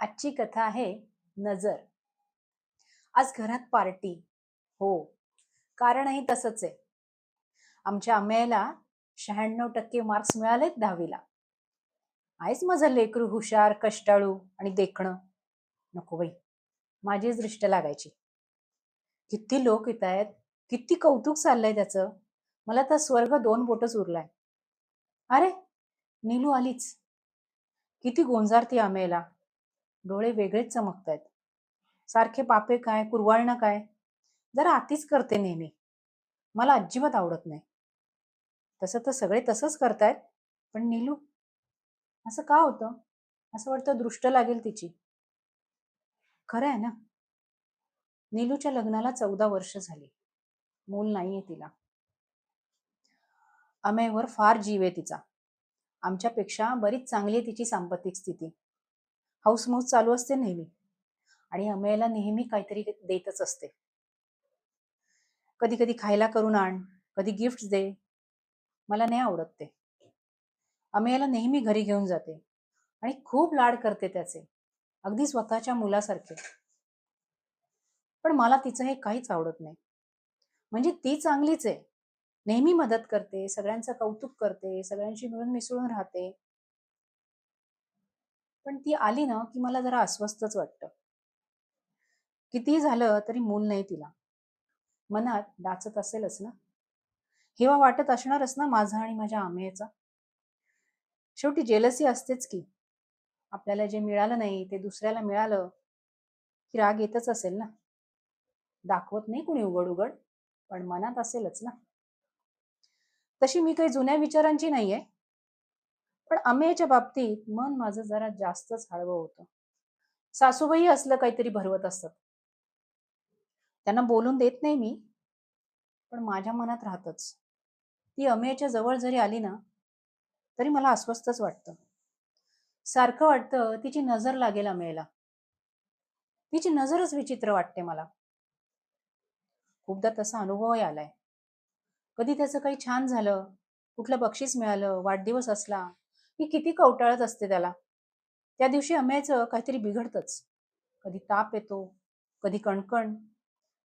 आजची कथा आहे नजर. आज घरात पार्टी. हो, कारणही तसंच आहे. आमच्या अमेयला 96% मार्क्स मिळालेत 10वीला. आहेच माझं लेकरू हुशार, कष्टाळू आणि देखणं. नको बाई, माझीच दृष्ट लागायची. किती लोक येत आहेत, किती कौतुक चाललंय त्याचं. मला तर स्वर्ग 2 बोटच उरलाय. अरे, नीलू आलीच. किती गोंजारती अमेयला. डोळे वेगळेच चमकतायत. सारखे पापे काय, कुरवाळणं काय, जरा अतिच करते नेहमी. मला अजिबात आवडत नाही. तसं तर सगळे तसंच करतायत, पण नीलू असं का होतं? असं वाटतं दृष्ट लागेल तिची. खरं आहे ना, नीलूच्या लग्नाला 14 वर्ष झाली. मूल नाहीये तिला. अमेयवर फार जीव आहे तिचा. आमच्यापेक्षा बरीच चांगली आहे तिची सांपत्तिक स्थिती. हौसमौस चालू असते नेहमी आणि अमेयला नेहमी काहीतरी देतच असते. कधी कधी खायला करून आण, कधी गिफ्ट दे. मला नाही आवडत ते. अमेयाला नेहमी घरी घेऊन जाते आणि खूप लाड करते त्याचे, अगदी स्वतःच्या मुलासारखे. पण मला तिचं हे काहीच आवडत नाही. म्हणजे ती चांगलीच आहे, नेहमी मदत करते, सगळ्यांचं कौतुक करते, सगळ्यांशी मिळून मिसळून राहते. पण ती आली ना की मला जरा अस्वस्थच वाटतं. कितीही झालं तरी मूल नाही तिला. मनात डाचत असेलच ना, हेवा वाटत असणारच ना माझा आणि माझ्या आमेचा. शेवटी जेलसी असतेच की. आपल्याला जे मिळालं नाही ते दुसऱ्याला मिळालं की राग येतच असेल ना. दाखवत नाही कुणी उघड उघड, पण मनात असेलच ना. तशी मी काही जुन्या विचारांची नाहीये, पण अमेयच्या बाबतीत मन माझं जरा जास्तच हळवं होतं. सासूबाई असलं काहीतरी भरवत असतात. त्यांना बोलून देत नाही मी, पण माझ्या मनात राहतच. ती अमेयच्या जवळ जरी आली ना, तरी मला अस्वस्थच वाटतं. सारखं वाटतं तिची नजर लागेल अमेयला. तिची नजरच विचित्र वाटते मला. खूपदा तसा अनुभवही आलाय. कधी त्याचं काही छान झालं, कुठलं बक्षीस मिळालं, वाढदिवस असला, की किती कवटाळत असते त्याला. त्या दिवशी अमेयचं काहीतरी बिघडतंच. कधी ताप येतो, कधी कणकण.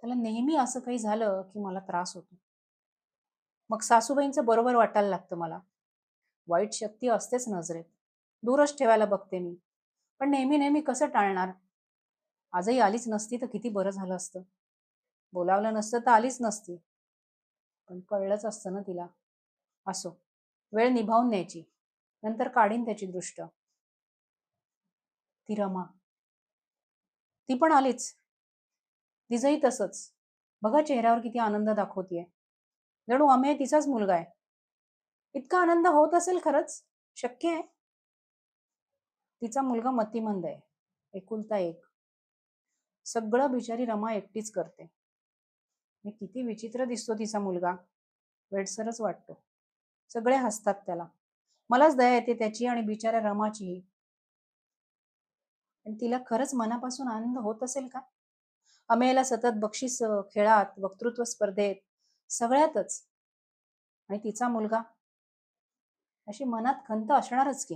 त्याला नेहमी असं काही झालं की मला त्रास होतो. मग सासूबाईंचं बरोबर वाटायला लागतं मला. वाईट शक्ती असतेच नजरेत. दूरच ठेवायला बघते मी. पण नेहमी नेहमी कसं टाळणार? आजही आलीच नसती तर किती बरं झालं असतं. बोलावलं नसतं तर आलीच नसती. पण कळलंच असतं ना तिला. असो, वेळ निभावून न्यायची. नंतर काढीन त्याची दृष्ट. ती रमा, ती पण आलीच. तिचंही तसंच. बघा चेहऱ्यावर किती आनंद दाखवतीये. जणू अमेय तिचाच मुलगा आहे. इतका आनंद होत असेल खरंच? शक्य आहे? तिचा मुलगा मतिमंद आहे. एकुलता एक. सगळं बिचारी रमा एकटीच करते. आणि किती विचित्र दिसतो तिचा मुलगा. वेडसरच वाटतो. सगळे हसतात त्याला. मलाच दया येते त्याची आणि बिचाऱ्या रमाचीही. पण तिला खरंच मनापासून आनंद होत असेल का? अमेयला सतत बक्षीस, खेळात, वक्तृत्व स्पर्धेत, सगळ्यातच. आणि तिचा मुलगा, अशी मनात खंत असणारच की.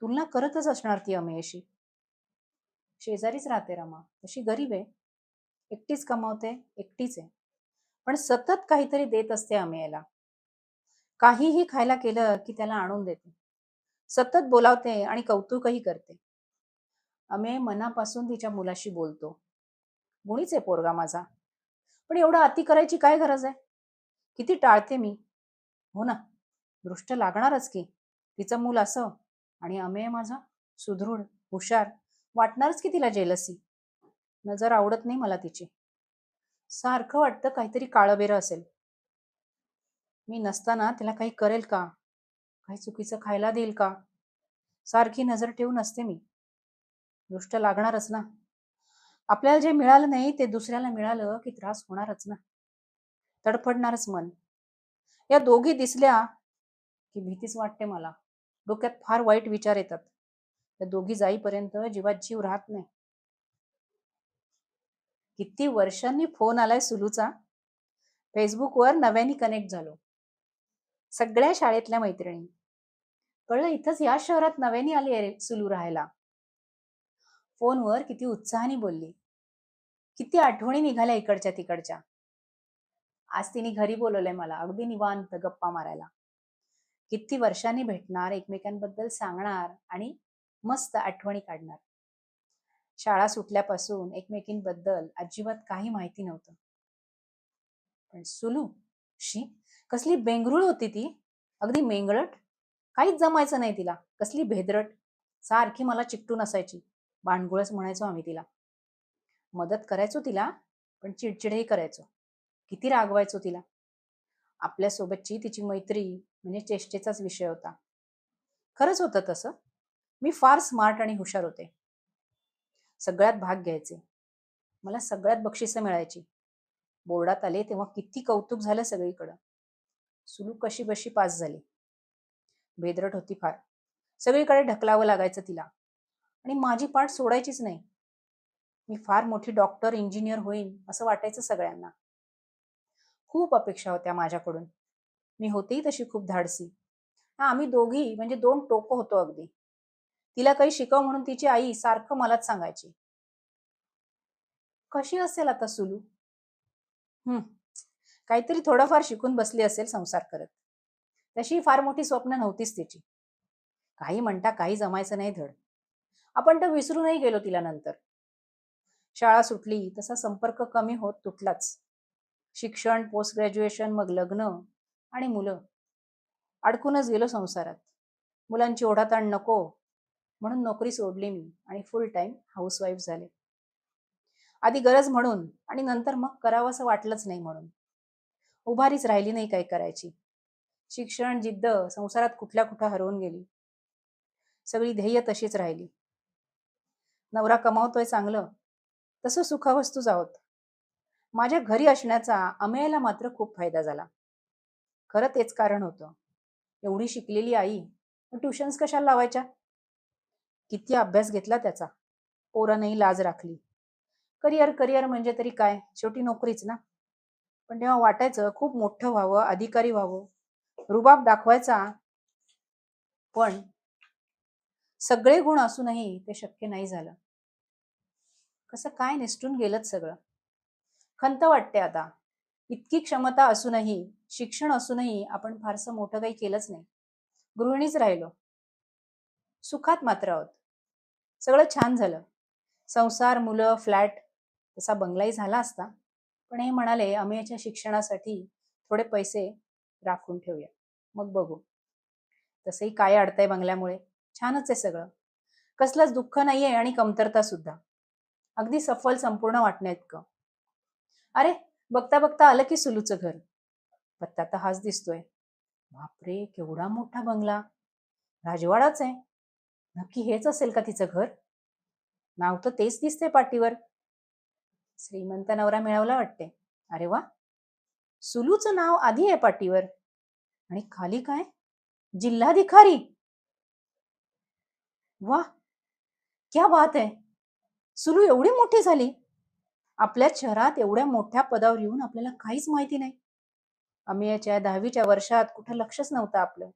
तुलना करतच असणार ती अमेयशी. शेजारीच राहते रमा, तशी गरीब आहे. एकटीच कमावते, एकटीच आहे. पण सतत काहीतरी देत असते अमेयला. काहीही खायला केलं की त्याला आणून देते. सतत बोलावते आणि कौतुकही करते. अमेय मनापासून तिच्या मुलाशी बोलतो. गुणीच आहे पोरगा माझा. पण एवढं अति करायची काय गरज आहे? किती टाळते मी. हो ना, दृष्ट लागणारच की. तिचं मूल असं आणि अमेय माझा सुदृढ, हुशार, वाटणारच की तिला जेलसी. नजर आवडत नाही मला तिची. सारखं वाटतं काहीतरी काळबेरं असेल. मी नसताना तिला काही करेल का? काही चुकीचं खायला देईल का? सारखी नजर ठेवून असते मी. दृष्ट लागणारच ना. आपल्याला जे मिळालं नाही ते दुसऱ्याला मिळालं की त्रास होणारच ना. तडफडणारच मन. या दोघी दिसल्या की भीतीच वाटते मला. डोक्यात फार वाईट विचार येतात. त्या दोघी जाईपर्यंत जीवात जीव राहत नाही. किती वर्षांनी फोन आलाय सुलूचा. फेसबुकवर नव्याने कनेक्ट झालो. सगळ्या शाळेतल्या मैत्रिणी. कळलं इथंच या शहरात नव्याने आली आहे सुलू राहायला. फोनवर किती उत्साहाने बोलली. किती आठवणी निघाल्या इकडच्या तिकडच्या. आज तिने घरी बोलवलंय मला अगदी निवांत गप्पा मारायला. किती वर्षांनी भेटणार, एकमेकांबद्दल सांगणार आणि मस्त आठवणी काढणार. शाळा सुटल्यापासून एकमेकींबद्दल अजिबात काही माहिती नव्हतं. पण सुलू, शी, कसली बेंगरूळ होती ती. अगदी मेंगळट. काहीच जमायचं नाही तिला. कसली भेदरट. सारखी मला चिकटून असायची. बाणगुळच म्हणायचो आम्ही तिला. मदत करायचो तिला, पण चिडचिडही करायचो. किती रागवायचो तिला. आपल्यासोबतची तिची मैत्री म्हणजे चेष्टेचाच विषय होता. खरंच होतं तसं. मी फार स्मार्ट आणि हुशार होते. सगळ्यात भाग घ्यायचे. मला सगळ्यात बक्षिसं मिळायची. बोर्डात आले तेव्हा किती कौतुक झालं सगळीकडं. सुलू कशी बशी पास झाली. भेदरट होती फार. सगळीकडे ढकलावं लागायचं तिला. आणि माझी पाठ सोडायचीच नाही. मी फार मोठी डॉक्टर, इंजिनियर होईन असं वाटायचं सगळ्यांना. खूप अपेक्षा होत्या माझ्याकडून. मी होतेही तशी खूप धाडसी. आम्ही दोघी म्हणजे दोन टोकं होतो अगदी. तिला काही शिकव म्हणून तिची आई सारखं मलाच सांगायची. कशी असेल आता सुलू? काहीतरी थोडंफार शिकून बसली असेल संसार करत. तशी फार मोठी स्वप्न नव्हतीच तिची. काही म्हणता काही जमायचं नाही धड. आपण तर विसरूनही गेलो तिला नंतर. शाळा सुटली तसा संपर्क कमी होत तुटलाच. शिक्षण, पोस्ट ग्रॅज्युएशन, मग लग्न आणि मुलं. अडकूनच गेलो संसारात. मुलांची ओढाताण नको म्हणून नोकरी सोडली मी आणि फुल टाइम हाऊसवाईफ झाले. आधी गरज म्हणून आणि नंतर मग करावंसं वाटलंच नाही म्हणून. उभारीच राहिली नाही काय करायची. शिक्षण, जिद्द संसारात कुठल्या कुठं हरवून गेली. सगळी ध्येय तशीच राहिली. नवरा कमावतोय चांगलं, तसं सुखावस्तूच आहोत. माझ्या घरी असण्याचा अमेयाला मात्र खूप फायदा झाला. खरं तेच कारण होतं. एवढी शिकलेली आई ट्युशन्स कशाला लावायच्या. किती अभ्यास घेतला त्याचा. पोरांनाही लाज राखली. करिअर करिअर म्हणजे तरी काय, शेवटी नोकरीच ना. पण तेव्हा वाटायचं खूप मोठं व्हावं, अधिकारी व्हावं, रुबाब दाखवायचा. पण सगळे गुण असूनही ते शक्य नाही झालं. कसं काय निसटून गेलंच सगळं. खंत वाटते आता. इतकी क्षमता असूनही, शिक्षण असूनही आपण फारसं मोठं काही केलंच नाही. गृहिणीच राहिलो. सुखात मात्र आहोत. सगळं छान झालं. संसार, मुलं, फ्लॅट, तसा बंगलाही झाला असता. पण हे म्हणाले अमेयाच्या शिक्षणासाठी थोडे पैसे राखून ठेवूया, मग बघू. तसंही काय अडतंय बंगल्यामुळे. छानच आहे सगळं. कसलंच दुःख नाहीये आणि कमतरता सुद्धा. अगदी सफल संपूर्ण वाटण्याइतकं. अरे, बघता बघता आलं की सुलूचं घर. पत्ता तर हाच दिसतोय. बापरे, केवढा मोठा बंगला. राजवाडाच आहे. नक्की हेच असेल का तिचं घर? नाव तर तेच दिसते पाटीवर. श्रीमंत नवरा मिळवला वाटते. अरे वा, सुलूचं नाव आधी आहे पाटीवर. आणि खाली काय? जिल्हाधिकारी. वा, क्या बात आहे. सुलू एवढी मोठी झाली. आपल्या शहरात एवढ्या मोठ्या पदावर येऊन आपल्याला काहीच माहिती नाही. अमेयाच्या 10वीच्या वर्षात कुठं लक्षच नव्हतं आपलं.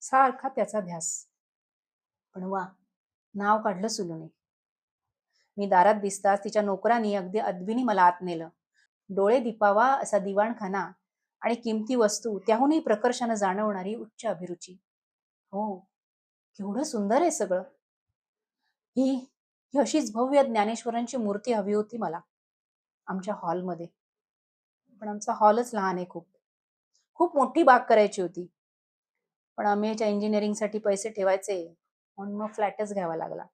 सारखा त्याचा ध्यास. पण वा, नाव काढलं सुलूने. मी दारात दिसताच तिच्या नोकरांनी अगदी अदबीने मला आत नेलं. डोळे दिपावा असा दिवाणखाना आणि किमती वस्तू, त्याहूनही प्रकर्षानं जाणवणारी उच्च अभिरुची. हो, केवढं सुंदर आहे सगळं. ही ही अशीच भव्य ज्ञानेश्वरांची मूर्ती हवी होती मला आमच्या हॉलमध्ये. पण आमचा हॉलच लहान आहे खूप. खूप मोठी बाग करायची होती. पण अमेच्या इंजिनिअरिंगसाठी पैसे ठेवायचे म्हणून मग फ्लॅटच घ्यावा लागला.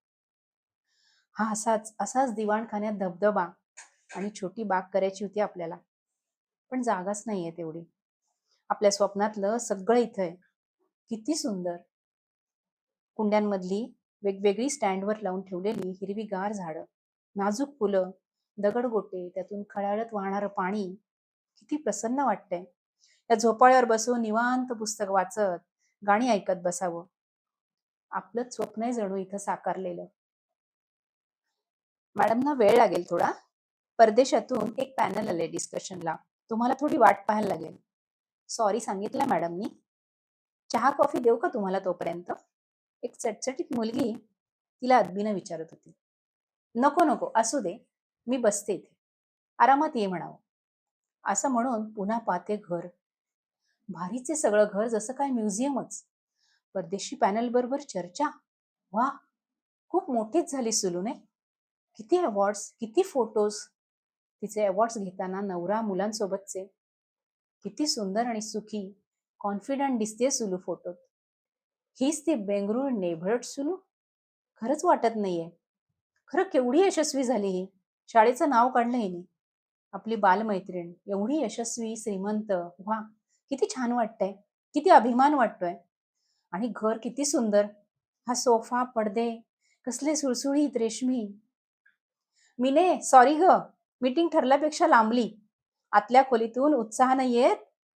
हा असाच असाच दिवाणखान्यात धबधबा आणि छोटी बाग करायची होती आपल्याला. पण जागाच नाहीये तेवढी. आपल्या स्वप्नातलं सगळं इथं आहे. किती सुंदर. कुंड्यांमधली वेगवेगळी स्टँडवर लावून ठेवलेली हिरवीगार झाडं, नाजूक फुलं, दगडगोटे, त्यातून खळाळत वाहणारं पाणी. किती प्रसन्न वाटतंय. त्या झोपाळ्यावर बसून निवांत पुस्तक वाचत, गाणी ऐकत बसावं. आपलंच स्वप्न आहे जणू इथं साकारलेलं. मॅडमना वेळ लागेल थोडा. परदेशातून एक पॅनल आले डिस्कशनला. तुम्हाला थोडी वाट पाहायला लागेल. सॉरी सांगितलं मॅडमनी. चहा कॉफी देऊ का तुम्हाला तोपर्यंत? एक चटचटीत मुलगी तिला अदबीनं विचारत होती. नको नको असू दे, मी बसते इथे, आरामात ये म्हणावं. असं म्हणून पुन्हा पाहते घर. भारीचे सगळं घर, जसं काय म्युझियमच. परदेशी पॅनल बरोबर चर्चा. वा, खूप मोठीच झाली सुलूने. किती अवॉर्ड्स, किती फोटोज. तिचे अवॉर्ड्स घेताना नवरा मुलांसोबतचे. किती सुंदर आणि सुखी, कॉन्फिडंट दिसते सुलू फोटोत. हीच ती बेंगळूर नेबरहूड सुलू? खरंच वाटत नाहीये. खरं केवढी यशस्वी झाली ही. शाळेचं नाव काढलं हिने. आपली बालमैत्रीण एवढी यशस्वी, श्रीमंत. वा, किती छान वाटतंय. किती अभिमान वाटतोय. आणि घर किती सुंदर. हा सोफा, पडदे कसले सुळसुळीत रेशमी. मिने, सॉरी ग, मीटिंग ठरल्यापेक्षा लांबली. आतल्या खोलीतून उत्साहानं येत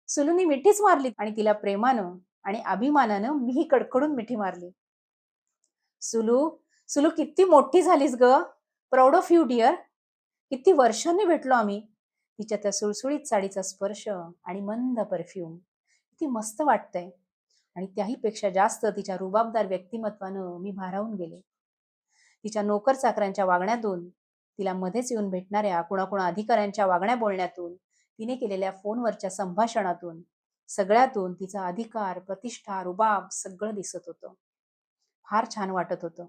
सुलूनी मिठीच मारली आणि तिला प्रेमानं आणि अभिमानानं मीही कडकडून मिठी मारली. सुलू, सुलू किती मोठी झालीस ग. Proud of you dear. किती वर्षांनी भेटलो आम्ही. तिच्या त्या सुळसुळीत साडीचा स्पर्श आणि मंद परफ्यूम किती मस्त वाटतंय. आणि त्याही पेक्षा जास्त तिच्या रुबाबदार व्यक्तिमत्वानं मी भारावून गेले. तिच्या नोकर चाकरांच्या वागण्यातून, तिला मध्येच येऊन भेटणाऱ्या कुणाकुणा अधिकाऱ्यांच्या वागण्या बोलण्यातून, तिने केलेल्या फोनवरच्या संभाषणातून, सगळ्यातून तिचा अधिकार, प्रतिष्ठा, रुबाब सगळं दिसत होतं. फार छान वाटत होतं.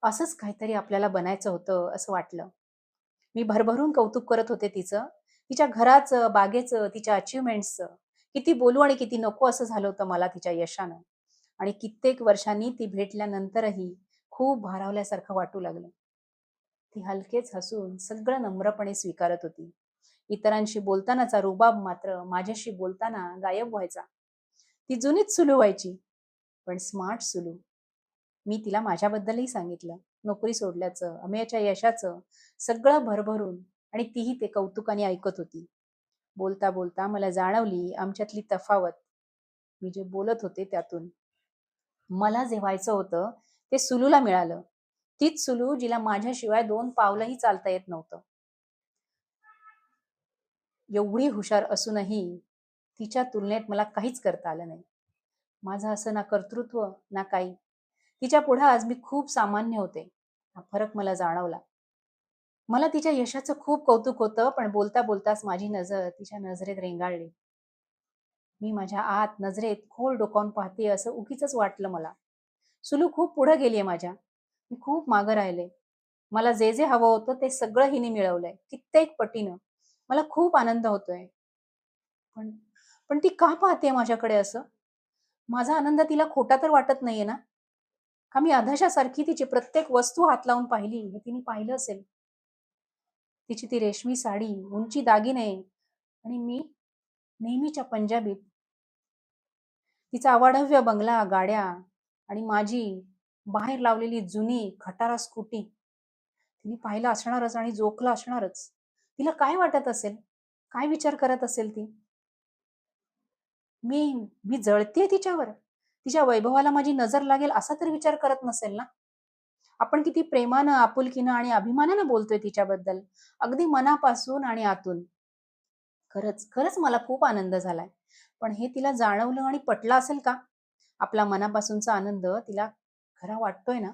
असंच काहीतरी आपल्याला बनायचं होतं असं वाटलं. मी भरभरून कौतुक करत होते तिचं, तिच्या घराचं, बागेचं, तिच्या अचिव्हमेंट्सचं. किती बोलू आणि किती नको असं झालं होतं मला तिच्या यशानं. आणि कित्येक वर्षांनी ती भेटल्यानंतरही खूप भारावल्यासारखं वाटू लागलं. ती हलकेच हसून सगळं नम्रपणे स्वीकारत होती. इतरांशी बोलतानाचा रुबाब मात्र माझ्याशी बोलताना गायब व्हायचा. ती जुनीच सुलू व्हायची, पण स्मार्ट सुलू. मी तिला माझ्याबद्दलही सांगितलं. नोकरी सोडल्याचं, अमेयाच्या यशाचं, सगळं भरभरून. आणि तीही ते कौतुकाने ऐकत होती. बोलता बोलता मला जाणवली आमच्यातली तफावत. मी जे बोलत होते त्यातून. मला जे व्हायचं होतं ते सुलूला मिळालं. तीच सुलू जिला माझ्याशिवाय 2 पावलंही चालता येत नव्हतं. एवढी हुशार असूनही तिच्या तुलनेत मला काहीच करता आलं नाही. माझं असं ना कर्तृत्व ना काही. तिच्या पुढे आज मी खूप सामान्य होते. हा फरक मला जाणवला. मला तिच्या यशाचं खूप कौतुक होतं, पण बोलता बोलताच माझी नजर तिच्या नजरेत रेंगाळली. मी माझ्या आत नजरेत खोल डोकावून पाहते असं उगीचच वाटलं मला. सुलू खूप पुढे गेलीये माझ्या. मी खूप मागं राहिले. मला जे जे हवं होतं ते सगळं हिने मिळवलंय, कित्येक पटीनं. मला खूप आनंद होतोय. पण पण ती का पाहते माझ्याकडे असं? माझा आनंद तिला खोटा तर वाटत नाहीये ना? का मी अधाशासारखी तिची प्रत्येक वस्तू हात लावून पाहिली हे तिने पाहिलं असेल? तिची ती रेशमी साडी, उंची दागिने आणि मी नेहमीच्या पंजाबीत. तिचा अवाढव्य बंगला, गाड्या आणि माझी बाहेर लावलेली जुनी खटारा स्कूटी. तिने पाहिलं असणारच आणि जोखलं असणारच. तिला काय वाटत असेल? काय विचार करत असेल ती? मी मी जळतेय तिच्यावर. तिच्या वैभवाला माझी नजर लागेल असा तरी विचार करत नसेल ना? आपण किती प्रेमानं, आपुलकीनं आणि अभिमानानं बोलतोय तिच्याबद्दल. अगदी मनापासून आणि आतून. खरंच, खरंच मला खूप आनंद झालाय. पण हे तिला जाणवलं आणि पटलं असेल का? आपला मनापासूनचा आनंद तिला खरा वाटतोय ना?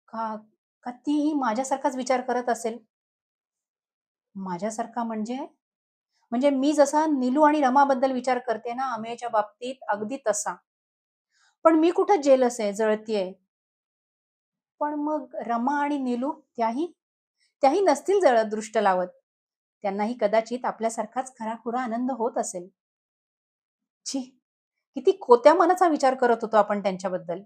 का का तीही माझ्यासारखाच विचार करत असेल? माझ्यासारखा म्हणजे? म्हणजे मी जसा नीलू आणि रमाबद्दल विचार करते ना अमेयच्या बाबतीत, अगदी तसा. पण मी कुठं जेलस आहे, जळतीये. पण मग रमा आणि नीलू त्याही त्याही नसतील जळत, दृष्ट लावत. त्यांनाही कदाचित आपल्यासारखाच खराखुरा आनंद होत असेल. छी! किती खोत्या मनाचा विचार करत होतो आपण त्यांच्याबद्दल.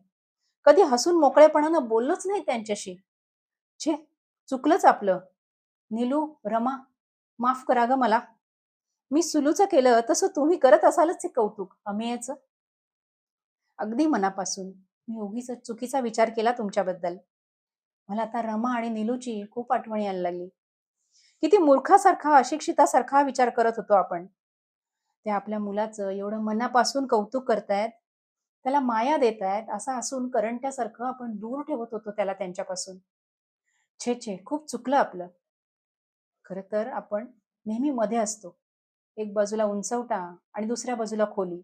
कधी हसून मोकळेपणानं बोललोच नाही त्यांच्याशी. छे! चुकलंच आपलं. नीलू, रमा, माफ करा गं मला. मी सुलूचं केलं तसं तुम्ही करत असालच हे कौतुक अमेयचं. अगदी मनापासून. मी उगीच चुकीचा विचार केला तुमच्याबद्दल. मला आता रमा आणि नीलूची खूप आठवण यायला लागली. किती मूर्खासारखा, अशिक्षितासारखा विचार करत होतो आपण. ते आपल्या मुलाचं एवढं मनापासून कौतुक करतायत, त्याला माया देतायत, असं असून करंट्यासारखं आपण दूर ठेवत होतो त्याला त्यांच्यापासून. छे छे! खूप चुकलं आपलं. खरं तर आपण नेहमी मध्ये असतो. एक बाजूला उंचवटा आणि दुसऱ्या बाजूला खोली.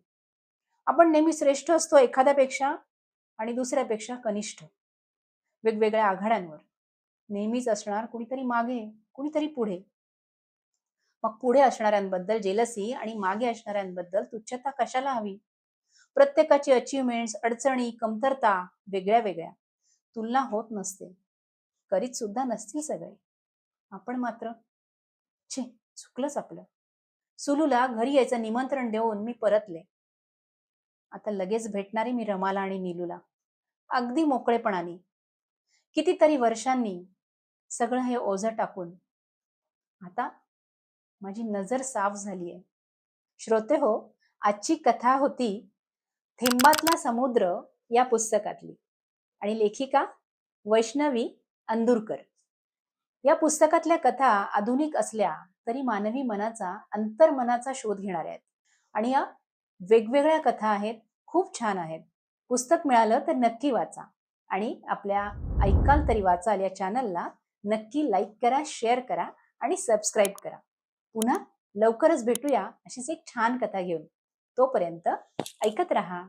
आपण नेहमी श्रेष्ठ असतो एखाद्यापेक्षा आणि दुसऱ्यापेक्षा कनिष्ठ. वेगवेगळ्या आघाड्यांवर. नेहमीच असणार कुणीतरी मागे, कुणीतरी पुढे. मग पुढे असणाऱ्यांबद्दल जेलसी आणि मागे असणाऱ्यांबद्दल तुच्छता कशाला हवी? प्रत्येकाची अचीवमेंट्स, अडचणी, कमतरता वेगळ्या वेगळ्या. तुलना होत नसते. करीत सुद्धा नसतील सगळे. आपण मात्र छे, चुकलंच आपलं. सुलूला घरी यायचं निमंत्रण देऊन मी परतले. आता लगेच भेटणारी मी रमाला आणि नीलूला. अगदी मोकळेपणाने. कितीतरी वर्षांनी सगळं हे ओझं टाकून. आता माझी नजर साफ झालीये. श्रोते हो, आजची कथा होती थेंबातला समुद्र या पुस्तकातली आणि लेखिका वैष्णवी अंदुरकर. या पुस्तकातल्या कथा आधुनिक असल्या तरी मानवी मनाचा, अंतर्मनाचा शोध घेणाऱ्या आहेत. आणि या वेगवेगळ्या कथा आहेत, खूप छान आहेत. पुस्तक मिळालं तर नक्की वाचा आणि आपल्या ऐकाल तरी वाचाल या चॅनलला नक्की लाईक करा, शेअर करा आणि सबस्क्राईब करा. पुन्हा लवकरच भेटूया अशीच एक छान कथा घेऊन. तोपर्यंत ऐकत रहा